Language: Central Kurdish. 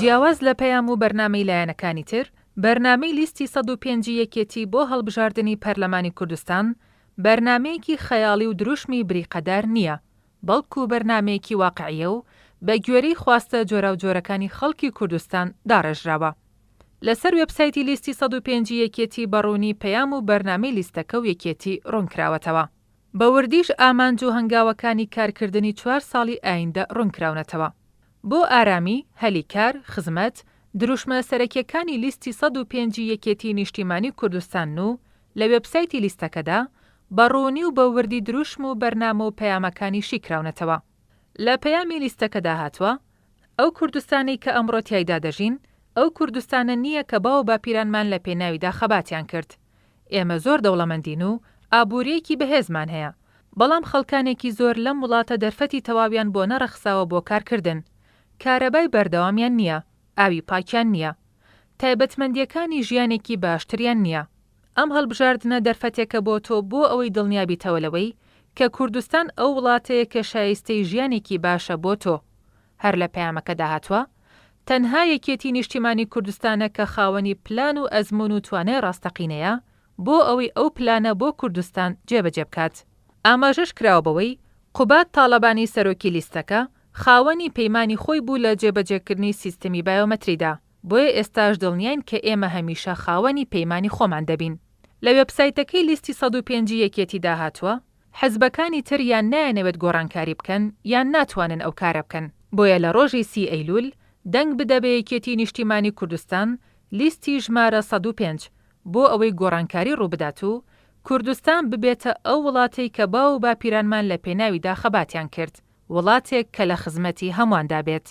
جیاواز لە پەیام و بەرنامەی لایەنەکانی تر، بەرنامەی لیستی 105 یەکێتی بۆ هەڵبژاردننی پەرلەمانی کوردستان بەرنمەیەکی خەیاڵی و دروشمی بریقەدار نییە، بەڵکو بەرنمەیەکی واقعیە و بە گوێرەی خواستە جۆراوجۆرەکانی خەڵکی کوردستان داڕێژراوە. لەسەر وێبسایتی لیستی 105 یەکێتی بەڕوونی پەیام و بەرنامەی لیستەکە و یەکێتی ڕوونکراوەتەوە. بە وردیش ئامانج و هەنگاوەکانی کارکردنی 4 ساڵی ئایندە ڕوونکراونەتەوە. بۆ ئارامی، هەلیکار، خزمەت، دروشمە سەرەکیەکانی لیستی 105 یەکێتی نیشتیمانی کوردستان و لە وێبسایتی لیستەکەدا بەڕوونی و بە وردی دروشم و بەرنامە و پەیامەکانی شیکراونەتەوە. لە پەیامی لیستەکەدا هاتووە ئەو کوردستانی کە ئەمڕۆ تیایدا دەژین، ئەو کوردستانە نییە کە باو باپیرانمان لە پێناویدا خەباتیان کرد. ئێمە زۆر دەوڵەمەندین و ئابوووریەکی بەهێزمان هەیە، بەڵام خەڵکانێکی زۆر لەم وڵاتە دەرفەتی تەواویان بۆ نەڕەخساوە بۆ کارکردن. کارەبای بەردەوامیان نییە، ئاوی پاکیان نییە، تایبەتمەندیەکانی ژیانێکی باشتریان نییە. ئەم هەڵبژاردنە دەرفەتێکە بۆ تۆ بۆ ئەوەی دڵنیابیتەوە لەوەی کە کوردستان ئەو وڵاتەیە کە شایستەی ژیانێکی باشە بۆ تۆ. هەر لە پەیامەکەدا هاتووە تەنها یەکێتی نیشتیمانی کوردستانە کە خاوەنی پلان و ئەزمون و توانای ڕاستەقینەیە بۆ ئەوەی ئەو پلانە بۆ کوردستان جێبەجێ بکات. ئاماژەش کراوە بەوەی قوبات تاڵەبانی سەرۆکی لیستەکە خاوەنی پەیمانی خۆی بوو لە جێبەجێکردنی سیستەمی بایۆمەتریدا، بۆیە ئێستاش دڵنیاین کە ئێمە هەمیشە خاوەنی پەیمانی خۆمان دەبین. لە وێبسایتەکەی لیستی 105 یەکێتیدا هاتووە حەزبەکانی تر یان نایەنەوێت گۆڕانکاری بکەن یان ناتوانن ئەو کارە بکەن. بۆیە لە ڕۆژی 30 ئەیلول دەنگ بدە بە یەکێتی نیشتیمانی کوردستان لیستی ژمارە 105 بۆ ئەوەی گۆڕانکاری ڕووبدات و کوردستان ببێتە ئەو وڵاتەی کە باو باپیرانمان لە پێناویدا خەباتیان کرد، وڵاتێک کە لە خزمەتی هەمواندا بێت.